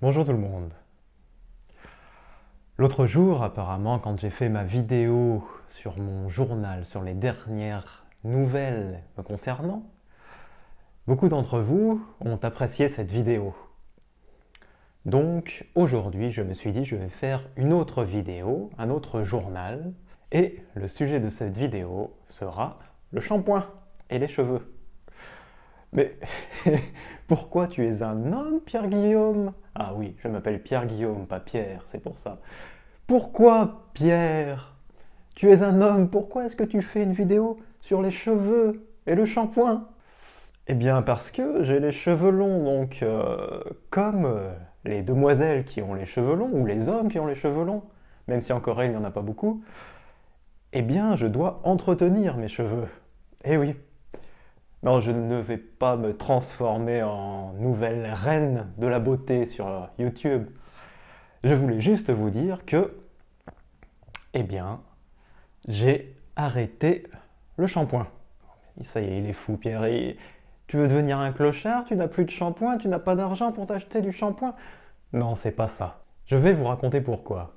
Bonjour tout le monde. L'autre jour, apparemment, quand j'ai fait ma vidéo sur mon journal, sur les dernières nouvelles me concernant, beaucoup d'entre vous ont apprécié cette vidéo. Donc aujourd'hui, je me suis dit, je vais faire une autre vidéo, un autre journal, et le sujet de cette vidéo sera le shampoing et les cheveux. Mais pourquoi tu es un homme, Pierre-Guillaume? Ah oui, je m'appelle Pierre-Guillaume, pas Pierre, c'est pour ça. Pourquoi, Pierre? Tu es un homme, pourquoi est-ce que tu fais une vidéo sur les cheveux et le shampoing? Eh bien parce que j'ai les cheveux longs, donc comme les demoiselles qui ont les cheveux longs, ou les hommes qui ont les cheveux longs, même si en Corée il n'y en a pas beaucoup, eh bien je dois entretenir mes cheveux. Eh oui. Non, je ne vais pas me transformer en nouvelle reine de la beauté sur YouTube. Je voulais juste vous dire que, eh bien, j'ai arrêté le shampoing. Ça y est, il est fou, Pierre. Tu veux devenir un clochard? Tu n'as plus de shampoing? Tu n'as pas d'argent pour t'acheter du shampoing? Non, c'est pas ça. Je vais vous raconter pourquoi.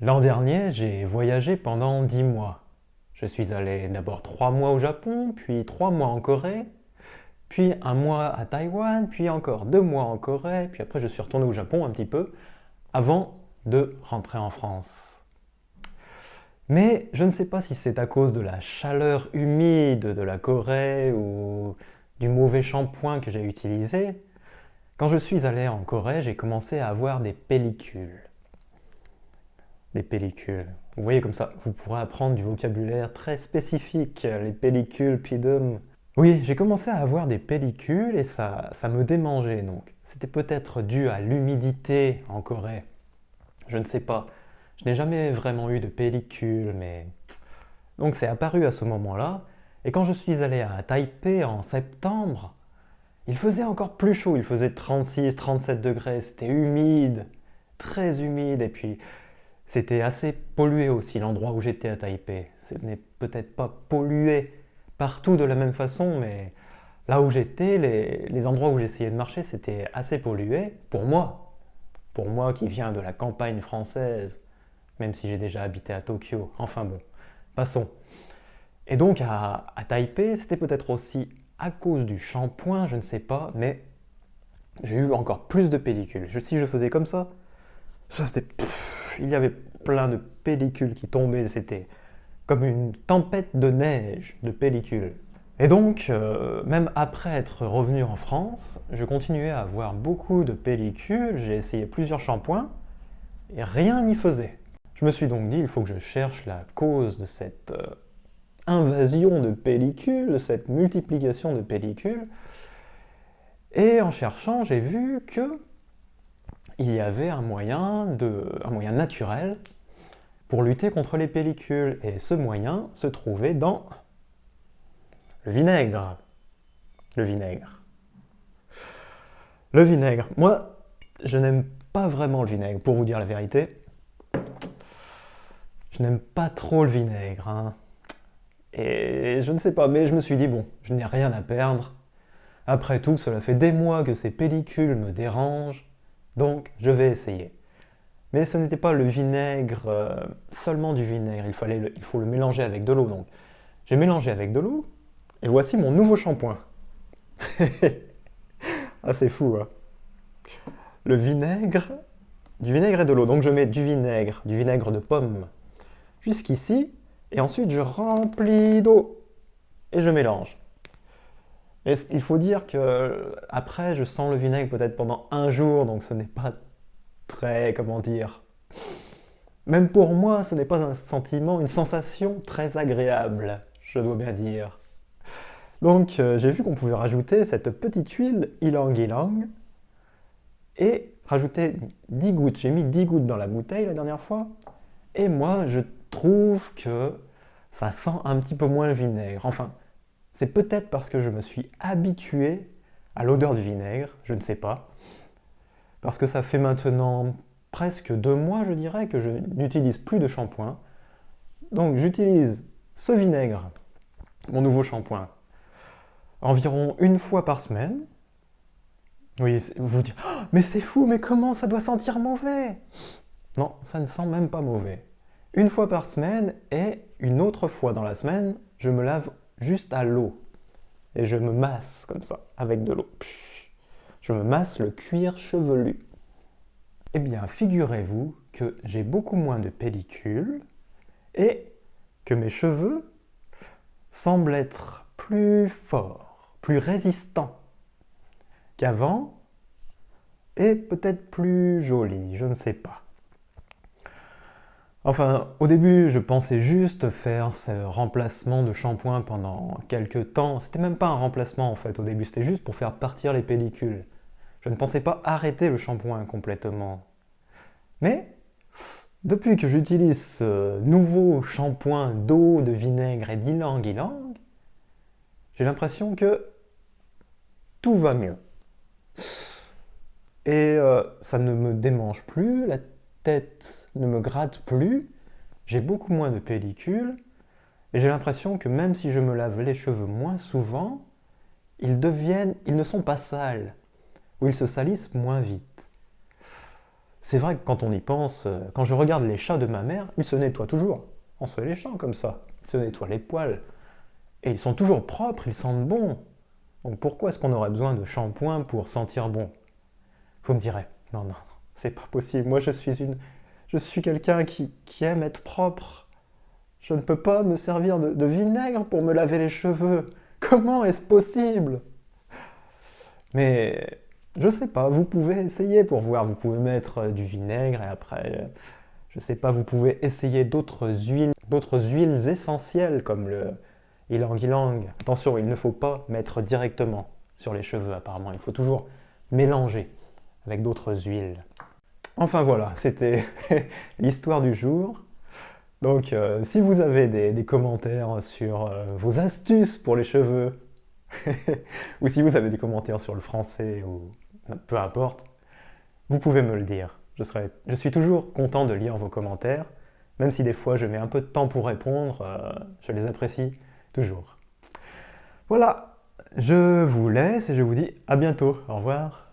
L'an dernier, j'ai voyagé pendant 10 mois. Je suis allé d'abord 3 mois au Japon, puis 3 mois en Corée, puis 1 mois à Taïwan, puis encore 2 mois en Corée, puis après je suis retourné au Japon un petit peu, avant de rentrer en France. Mais je ne sais pas si c'est à cause de la chaleur humide de la Corée ou du mauvais shampoing que j'ai utilisé. Quand je suis allé en Corée, j'ai commencé à avoir des pellicules. Des pellicules. Vous voyez comme ça, vous pourrez apprendre du vocabulaire très spécifique, les pellicules, pidum. Oui, j'ai commencé à avoir des pellicules et ça me démangeait donc. C'était peut-être dû à l'humidité en Corée. Je ne sais pas. Je n'ai jamais vraiment eu de pellicule, mais... Donc c'est apparu à ce moment-là. Et quand je suis allé à Taipei en septembre, il faisait encore plus chaud. Il faisait 36, 37 degrés. C'était humide, très humide. Et puis c'était assez pollué aussi, l'endroit où j'étais à Taipei. Ce n'est peut-être pas pollué partout de la même façon, mais là où j'étais, les endroits où j'essayais de marcher, c'était assez pollué. Pour moi. Pour moi qui viens de la campagne française, même si j'ai déjà habité à Tokyo. Enfin bon, passons. Et donc à Taipei, c'était peut-être aussi à cause du shampoing, je ne sais pas, mais j'ai eu encore plus de pellicules. Si je faisais comme ça, il y avait plein de pellicules qui tombaient, c'était comme une tempête de neige de pellicules. Et donc, même après être revenu en France, je continuais à avoir beaucoup de pellicules, j'ai essayé plusieurs shampoings, et rien n'y faisait. Je me suis donc dit, il faut que je cherche la cause de cette invasion de pellicules, de cette multiplication de pellicules. Et en cherchant, j'ai vu que il y avait un moyen naturel pour lutter contre les pellicules. Et ce moyen se trouvait dans le vinaigre. Le vinaigre. Le vinaigre. Moi, je n'aime pas vraiment le vinaigre, pour vous dire la vérité. Je n'aime pas trop le vinaigre. Hein. Et je ne sais pas, mais je me suis dit, bon, je n'ai rien à perdre. Après tout, cela fait des mois que ces pellicules me dérangent, donc je vais essayer. Mais ce n'était pas le vinaigre, seulement du vinaigre, il faut le mélanger avec de l'eau. Donc j'ai mélangé avec de l'eau, et voici mon nouveau shampoing. Ah, c'est fou, hein. Du vinaigre et de l'eau. Donc je mets du vinaigre de pomme, jusqu'ici, et ensuite je remplis d'eau, et je mélange. Et il faut dire que après, je sens le vinaigre peut-être pendant 1 jour, donc ce n'est pas très, comment dire... Même pour moi, ce n'est pas un sentiment, une sensation très agréable, je dois bien dire. Donc j'ai vu qu'on pouvait rajouter cette petite huile ylang-ylang et rajouter 10 gouttes. J'ai mis 10 gouttes dans la bouteille la dernière fois. Et moi, je trouve que ça sent un petit peu moins le vinaigre. Enfin, c'est peut-être parce que je me suis habitué à l'odeur du vinaigre, je ne sais pas. Parce que ça fait maintenant presque 2 mois, je dirais, que je n'utilise plus de shampoing. Donc j'utilise ce vinaigre, mon nouveau shampoing, environ 1 fois par semaine. Oui, vous dites, oh, mais c'est fou, mais comment ça doit sentir mauvais? Non, ça ne sent même pas mauvais. Une fois par semaine et une autre fois dans la semaine, je me lave juste à l'eau. Et je me masse comme ça, avec de l'eau. Je me masse le cuir chevelu. Eh bien, figurez-vous que j'ai beaucoup moins de pellicule et que mes cheveux semblent être plus forts, plus résistants qu'avant et peut-être plus jolis, je ne sais pas. Enfin, au début, je pensais juste faire ce remplacement de shampoing pendant quelques temps. C'était même pas un remplacement en fait, au début, c'était juste pour faire partir les pellicules. Je ne pensais pas arrêter le shampoing complètement. Mais, depuis que j'utilise ce nouveau shampoing d'eau, de vinaigre et d'ylang-ylang, j'ai l'impression que tout va mieux. Et ça ne me démange plus, la tête ne me gratte plus, j'ai beaucoup moins de pellicules, et j'ai l'impression que même si je me lave les cheveux moins souvent, ils ne sont pas sales, ou ils se salissent moins vite. C'est vrai que quand on y pense, quand je regarde les chats de ma mère, ils se nettoient toujours, en se léchant comme ça, ils se nettoient les poils, et ils sont toujours propres, ils sentent bon. Donc pourquoi est-ce qu'on aurait besoin de shampoing pour sentir bon? Vous me direz, non, non, c'est pas possible. Moi, je suis quelqu'un qui aime être propre. Je ne peux pas me servir de vinaigre pour me laver les cheveux. Comment est-ce possible? Mais je sais pas, vous pouvez essayer pour voir. Vous pouvez mettre du vinaigre et après, je sais pas, vous pouvez essayer d'autres huiles essentielles comme le ylang-ylang. Attention, il ne faut pas mettre directement sur les cheveux apparemment. Il faut toujours mélanger avec d'autres huiles. Enfin voilà, c'était l'histoire du jour. Donc si vous avez des commentaires sur vos astuces pour les cheveux, ou si vous avez des commentaires sur le français, ou peu importe, vous pouvez me le dire. Je suis toujours content de lire vos commentaires, même si des fois je mets un peu de temps pour répondre, je les apprécie toujours. Voilà, je vous laisse et je vous dis à bientôt. Au revoir.